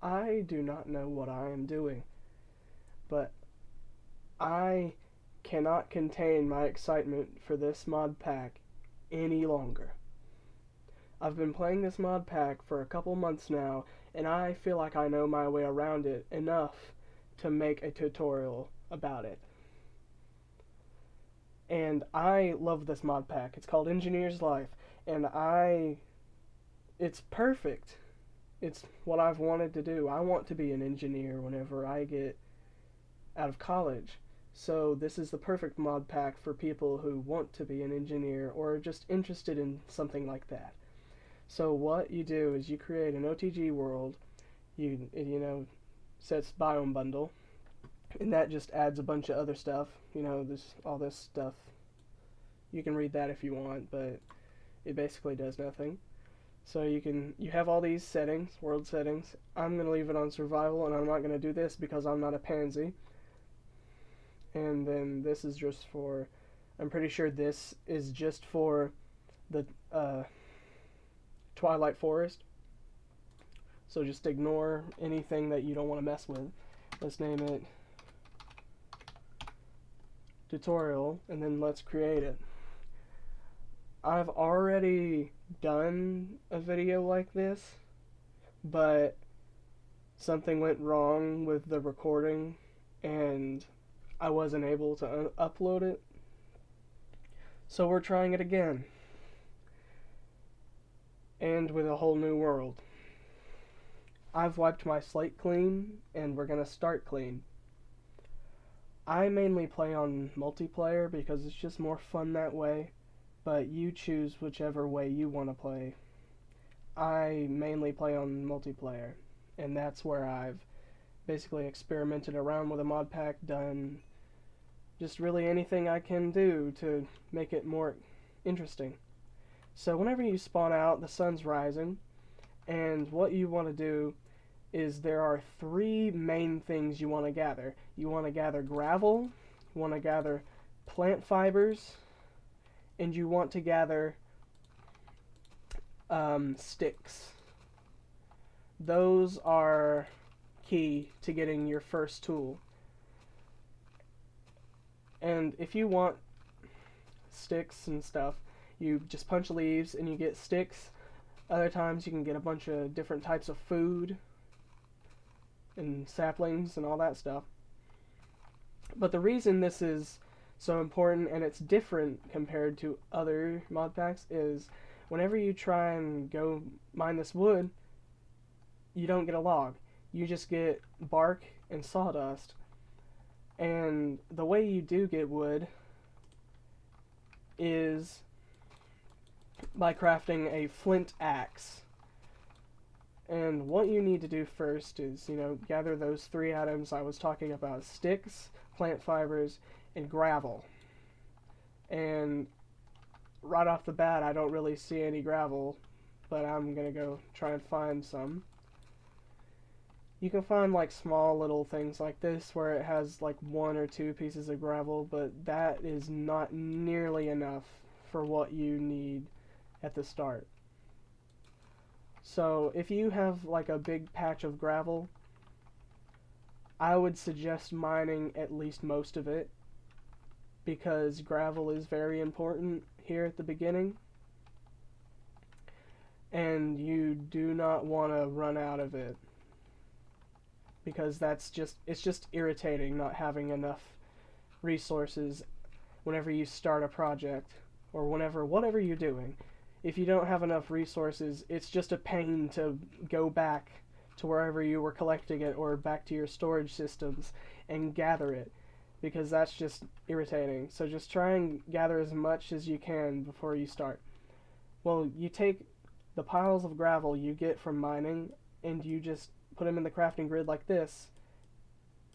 I do not know what I am doing, but I cannot contain my excitement for this mod pack any longer. I've been playing this mod pack for a couple months now, and I feel like I know my way around it enough to make a tutorial about it. And I love this mod pack. It's called Engineer's Life, and it's perfect. It's what I've wanted to do. I want to be an engineer whenever I get out of college. So this is the perfect mod pack for people who want to be an engineer or are just interested in something like that. So what you do is you create an OTG world. You sets biome bundle, and that just adds a bunch of other stuff. There's all this stuff. You can read that if you want, but it basically does nothing. So you have all these settings, world settings. I'm gonna leave it on survival, and I'm not gonna do this because I'm not a pansy. And then this is just for, I'm pretty sure this is just for the Twilight Forest. So just ignore anything that you don't want to mess with. Let's name it tutorial, and then let's create it. I've already done a video like this, but something went wrong with the recording and I wasn't able to upload it. So we're trying it again. And with a whole new world. I've wiped my slate clean, and we're gonna start clean. I mainly play on multiplayer because it's just more fun that way, but you choose whichever way you want to play. I mainly play on multiplayer, and that's where I've basically experimented around with a mod pack, done just really anything I can do to make it more interesting. So whenever you spawn out, the sun's rising, and what you want to do is there are three main things you want to gather. You want to gather gravel, you want to gather plant fibers, and you want to gather sticks. Those are key to getting your first tool. And if you want sticks and stuff, you just punch leaves and you get sticks. Other times you can get a bunch of different types of food and saplings and all that stuff. But the reason this is so important and it's different compared to other mod packs is whenever you try and go mine this wood, you don't get a log. You just get bark and sawdust. And the way you do get wood is by crafting a flint axe. And what you need to do first is, gather those three items I was talking about: sticks, plant fibers, and gravel. And right off the bat, I don't really see any gravel, but I'm gonna go try and find some. You can find like small little things like this where it has like one or two pieces of gravel, but that is not nearly enough for what you need at the start. So if you have like a big patch of gravel, I would suggest mining at least most of it, because gravel is very important here at the beginning, and you do not want to run out of it, because it's just irritating not having enough resources whenever you start a project or whatever you're doing. If you don't have enough resources, it's just a pain to go back to wherever you were collecting it or back to your storage systems and gather it, because that's just irritating. So just try and gather as much as you can before you start. Well, you take the piles of gravel you get from mining and you just put them in the crafting grid like this,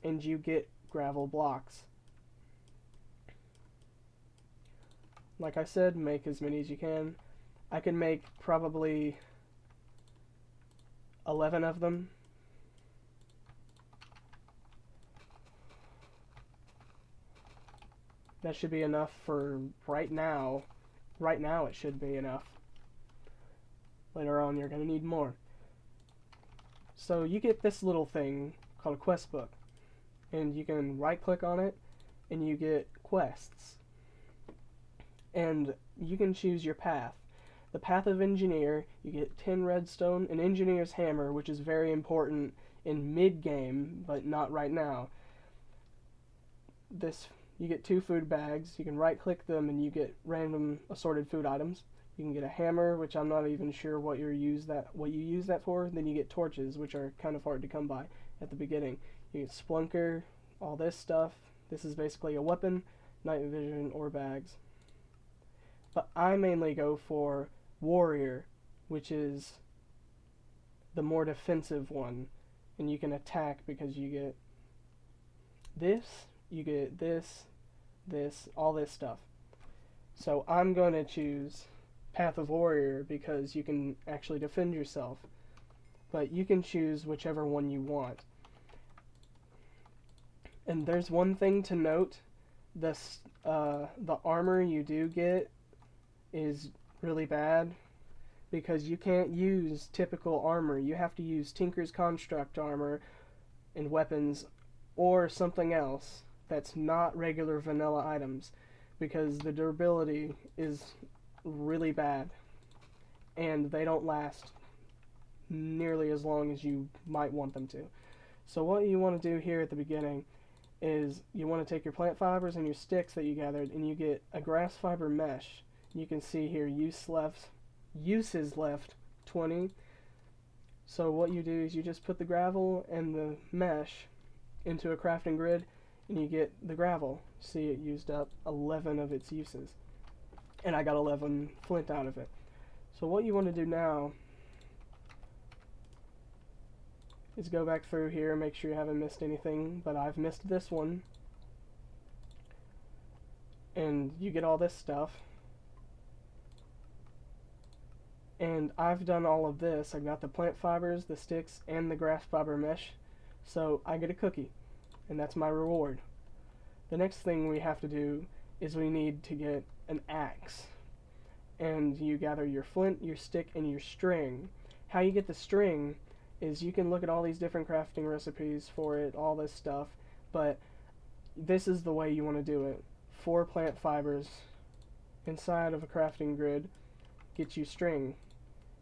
and you get gravel blocks. Like I said, make as many as you can. I can make probably 11 of them. That should be enough for right now. Right now it should be enough. Later on you're going to need more. So you get this little thing called a quest book, and you can right click on it and you get quests, and you can choose your path. The path of engineer, you get 10 redstone, an engineer's hammer, which is very important in mid game but not right now. This, you get 2 food bags, you can right click them and you get random assorted food items. You can get a hammer, which I'm not even sure what you use that for. Then you get torches, which are kind of hard to come by at the beginning. You get splunker, all this stuff. This is basically a weapon, night vision, or bags. But I mainly go for warrior, which is the more defensive one, and you can attack because you get this, all this stuff. So I'm going to choose Path of Warrior because you can actually defend yourself, but you can choose whichever one you want. And there's one thing to note: the armor you do get is really bad because you can't use typical armor. You have to use Tinker's Construct armor and weapons or something else that's not regular vanilla items, because the durability is really bad and they don't last nearly as long as you might want them to. So what you want to do here at the beginning is you want to take your plant fibers and your sticks that you gathered, and you get a grass fiber mesh. You can see here uses left 20. So what you do is you just put the gravel and the mesh into a crafting grid and you get the gravel. See, it used up 11 of its uses, and I got 11 flint out of it. So what you want to do now is go back through here and make sure you haven't missed anything, but I've missed this one. And you get all this stuff. And I've done all of this. I got the plant fibers, the sticks, and the grass fiber mesh. So I get a cookie, and that's my reward. The next thing we have to do is we need to get an axe. And you gather your flint, your stick, and your string. How you get the string is you can look at all these different crafting recipes for it, all this stuff, but this is the way you want to do it. 4 plant fibers inside of a crafting grid get you string.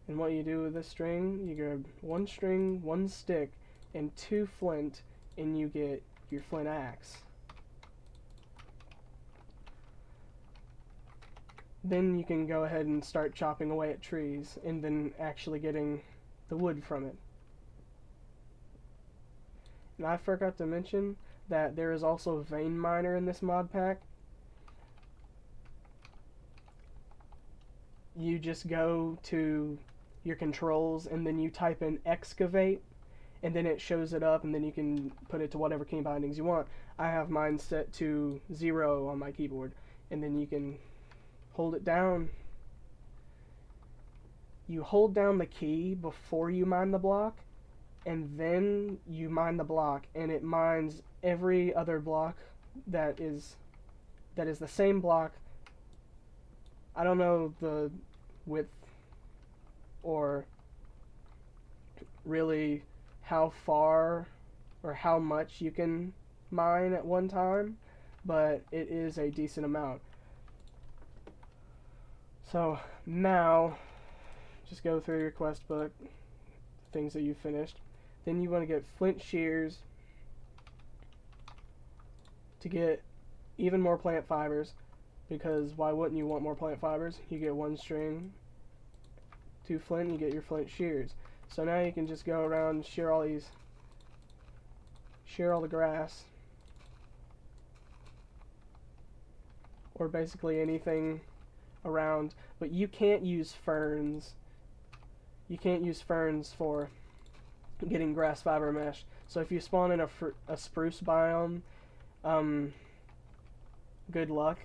And what you do with this string, you grab 1 string, 1 stick, and 2 flint, and you get your flint axe. Then you can go ahead and start chopping away at trees and then actually getting the wood from it. And I forgot to mention that there is also a vein miner in this mod pack. You just go to your controls and then you type in excavate, and then it shows it up, and then you can put it to whatever key bindings you want. I have mine set to 0 on my keyboard, and then you can hold it down. You hold down the key before you mine the block, and then you mine the block, and it mines every other block that is the same block. I don't know the width or really how far or how much you can mine at one time, but it is a decent amount. So now just go through your quest book, things that you finished. Then you want to get flint shears to get even more plant fibers, because why wouldn't you want more plant fibers? You get 1 string, 2 flint, and you get your flint shears. So now you can just go around and shear all the grass, or basically anything around, but you can't use ferns. You can't use ferns for getting grass fiber mesh. So if you spawn in a spruce biome, good luck.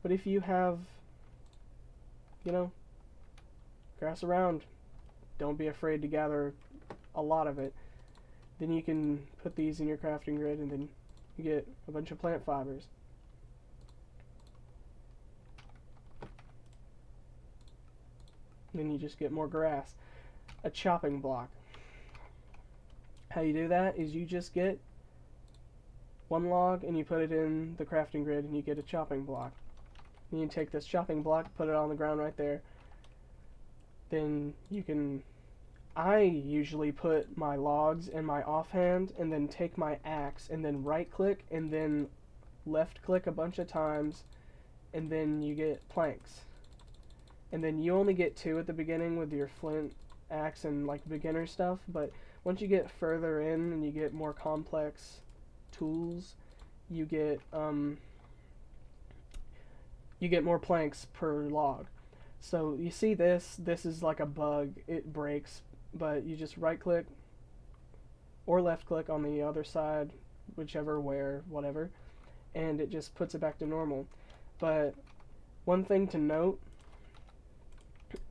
But if you have, grass around, don't be afraid to gather a lot of it. Then you can put these in your crafting grid, and then you get a bunch of plant fibers. then you just get more grass. A chopping block. How you do that is you just get one log and you put it in the crafting grid and you get a chopping block. Then you take this chopping block, put it on the ground right there. Then you can... I usually put my logs in my offhand and then take my axe and then right click and then left click a bunch of times and then you get planks. And then you only get 2 at the beginning with your flint axe and like beginner stuff, but once you get further in and you get more complex tools, you get more planks per log. So you see this is like a bug, it breaks, but you just right click or left click on the other side, whichever, where, whatever, and it just puts it back to normal. But one thing to note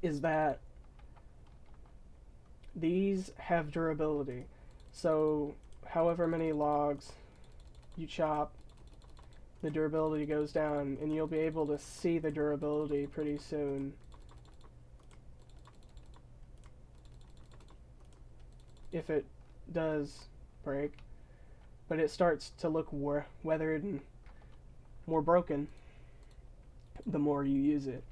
is that these have durability. So however many logs you chop, the durability goes down, and you'll be able to see the durability pretty soon. If it does break, but it starts to look weathered and more broken the more you use it.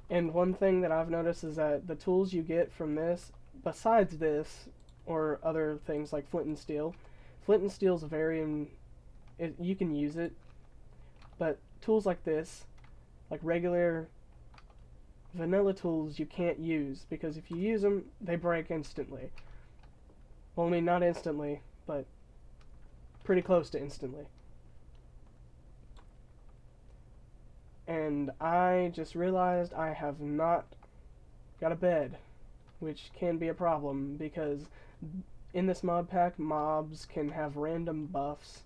And one thing that I've noticed is that the tools you get from this, besides this, or other things like flint and steel's very, you can use it, but tools like this, like regular vanilla tools, you can't use, because if you use them, they break instantly. Well, I mean, not instantly, but pretty close to instantly. And I just realized I have not got a bed, which can be a problem, because in this mod pack, mobs can have random buffs,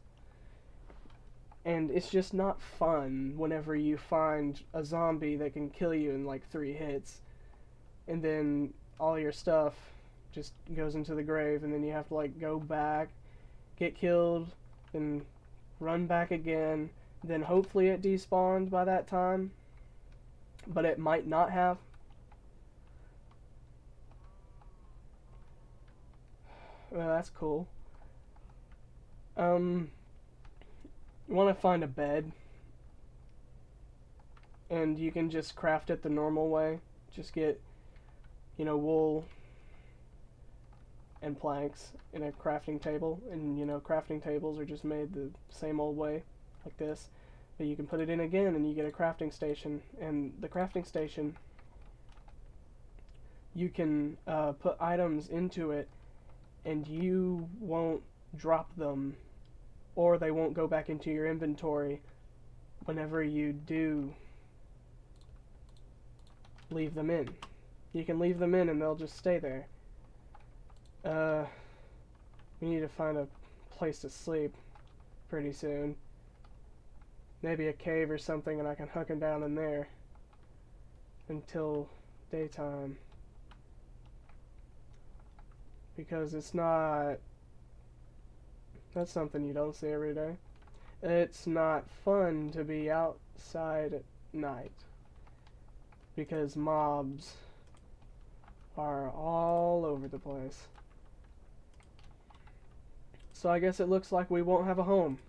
and it's just not fun whenever you find a zombie that can kill you in like 3 hits, and then all your stuff just goes into the grave, and then you have to like go back, get killed, and run back again. Then hopefully it despawned by that time, but it might not have. Well, that's cool. You want to find a bed, and you can just craft it the normal way. Just get, wool and planks in a crafting table, and crafting tables are just made the same old way, like this. But you can put it in again and you get a crafting station, and the crafting station, you can put items into it and you won't drop them, or they won't go back into your inventory whenever you do leave them in. You can leave them in and they'll just stay there. We need to find a place to sleep pretty soon. Maybe a cave or something, and I can hunker down in there until daytime. Because it's not... That's something you don't see every day. It's not fun to be outside at night, because mobs are all over the place. So I guess it looks like we won't have a home.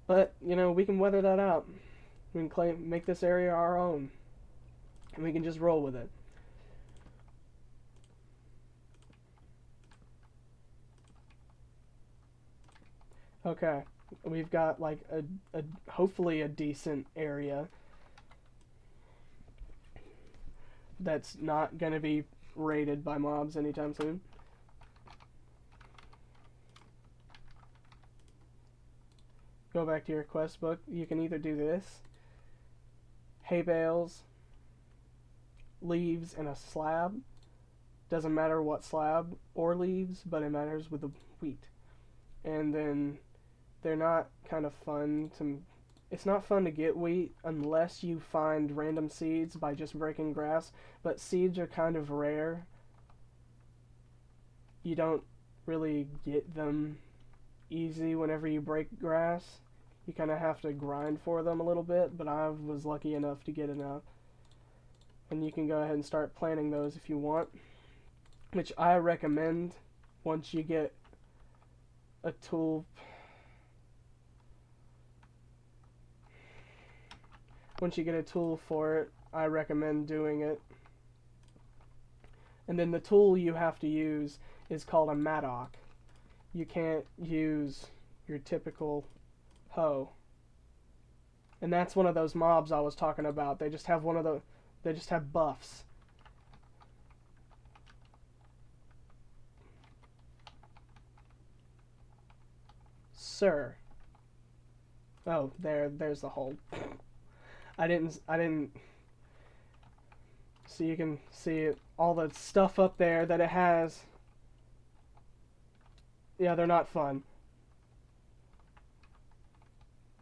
But, we can weather that out. We can make this area our own, and we can just roll with it. Okay, we've got like a hopefully a decent area that's not going to be raided by mobs anytime soon. Go back to your quest book. You can either do this, hay bales, leaves, and a slab. Doesn't matter what slab or leaves, but it matters with the wheat. And then they're not kind of fun to... It's not fun to get wheat unless you find random seeds by just breaking grass, but seeds are kind of rare. You don't really get them easy whenever you break grass. You kind of have to grind for them a little bit, but I was lucky enough to get enough. And you can go ahead and start planting those if you want, which I recommend once you get a tool. Once you get a tool for it, I recommend doing it. And then the tool you have to use is called a mattock. You can't use your typical hoe. And that's one of those mobs I was talking about. They just have they just have buffs. Sir. Oh, there's the hole. I didn't so you can see all the stuff up there that it has. Yeah, they're not fun.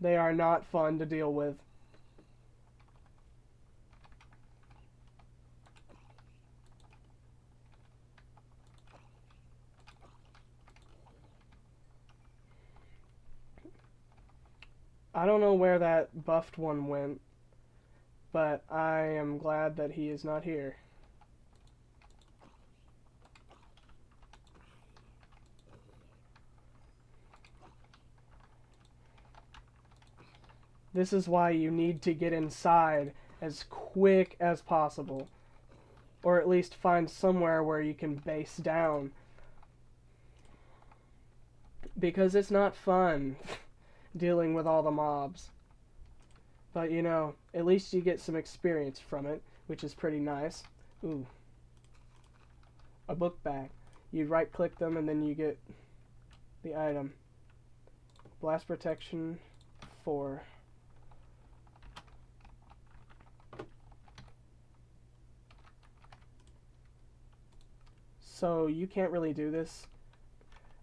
They are not fun to deal with. I don't know where that buffed one went, but I am glad that he is not here. This is why you need to get inside as quick as possible. Or at least find somewhere where you can base down. Because it's not fun dealing with all the mobs. But you know, at least you get some experience from it, which is pretty nice. Ooh. A book bag. You right click them and then you get the item. Blast protection 4. So you can't really do this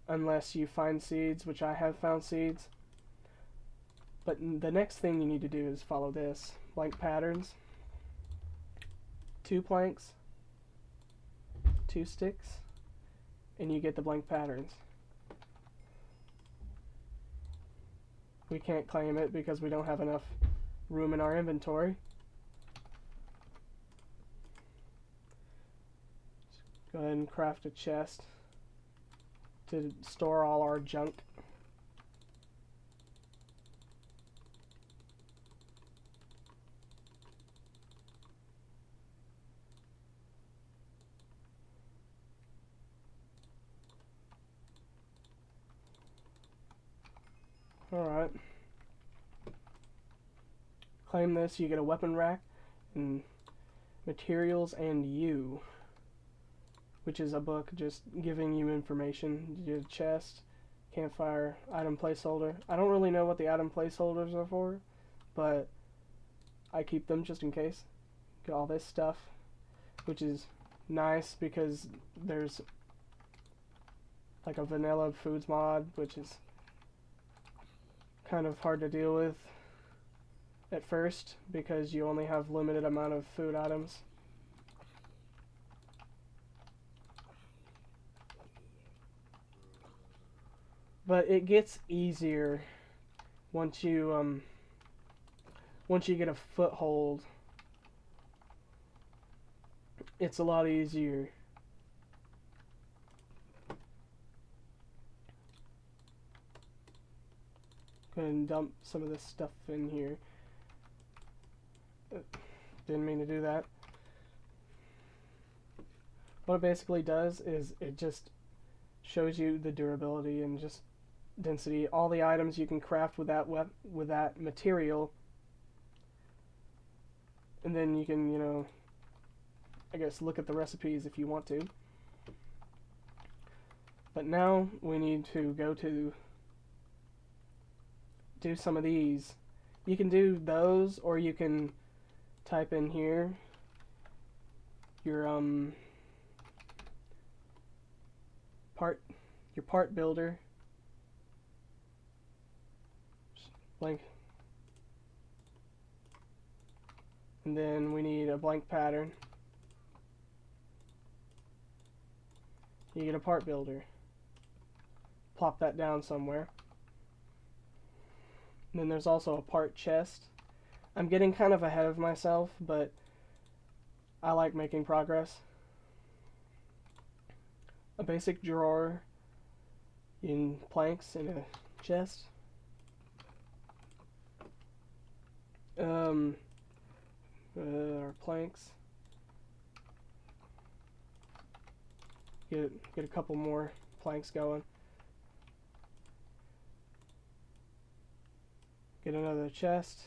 unless you find seeds, which I have found seeds. But the next thing you need to do is follow this. Blank patterns. 2 planks. 2 sticks. And you get the blank patterns. We can't claim it because we don't have enough room in our inventory. Go ahead and craft a chest to store all our junk. Alright. Claim this, you get a weapon rack and materials and you, which is a book just giving you information. You get a chest, campfire, item placeholder. I don't really know what the item placeholders are for, but I keep them just in case. Get all this stuff, which is nice because there's like a vanilla foods mod, which is kind of hard to deal with at first because you only have limited amount of food items. But it gets easier once you get a foothold. It's a lot easier. Go ahead and dump some of this stuff in here. Didn't mean to do that. What it basically does is it just shows you the durability and just density. All the items you can craft with that material, and then you can, you know, I guess look at the recipes if you want to. But now we need to go to do some of these. You can do those, or you can type in here your part builder, blank, and then we need a blank pattern. You get a part builder. Plop that down somewhere. And then there's also a part chest. I'm getting kind of ahead of myself, but I like making progress. A basic drawer in planks in a chest. Our planks. Get a couple more planks going. Get another chest.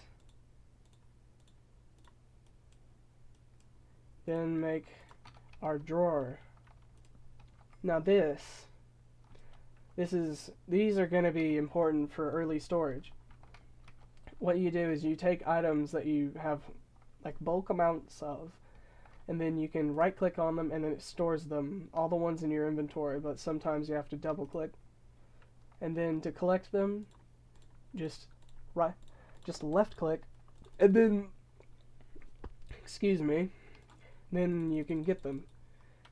Then make our drawer. Now these are going to be important for early storage. What you do is you take items that you have like bulk amounts of, and then you can right click on them and then it stores them, all the ones in your inventory, but sometimes you have to double click. And then to collect them, just left click, and then, excuse me, then you can get them.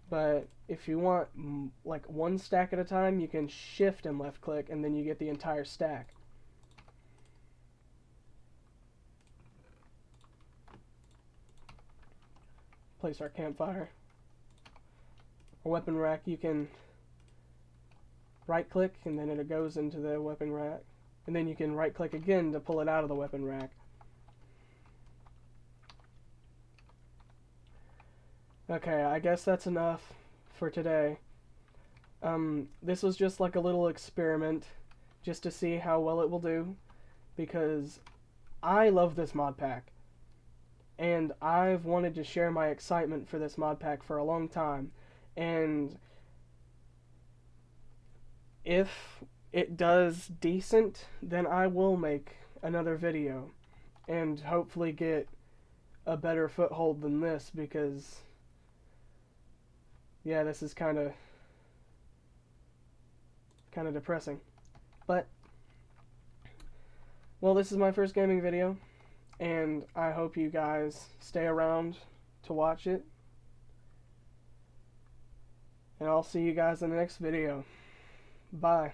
But if you want like one stack at a time, you can shift and left click, and then you get the entire stack. Place our campfire. A weapon rack, you can right click and then it goes into the weapon rack, and then you can right click again to pull it out of the weapon rack. Okay, I guess that's enough for today. This was just like a little experiment just to see how well it will do, because I love this mod pack. And I've wanted to share my excitement for this mod pack for a long time. And if it does decent, then I will make another video. And hopefully get a better foothold than this, because yeah, this is kind of depressing. But, well, this is my first gaming video, and I hope you guys stay around to watch it. And I'll see you guys in the next video. Bye.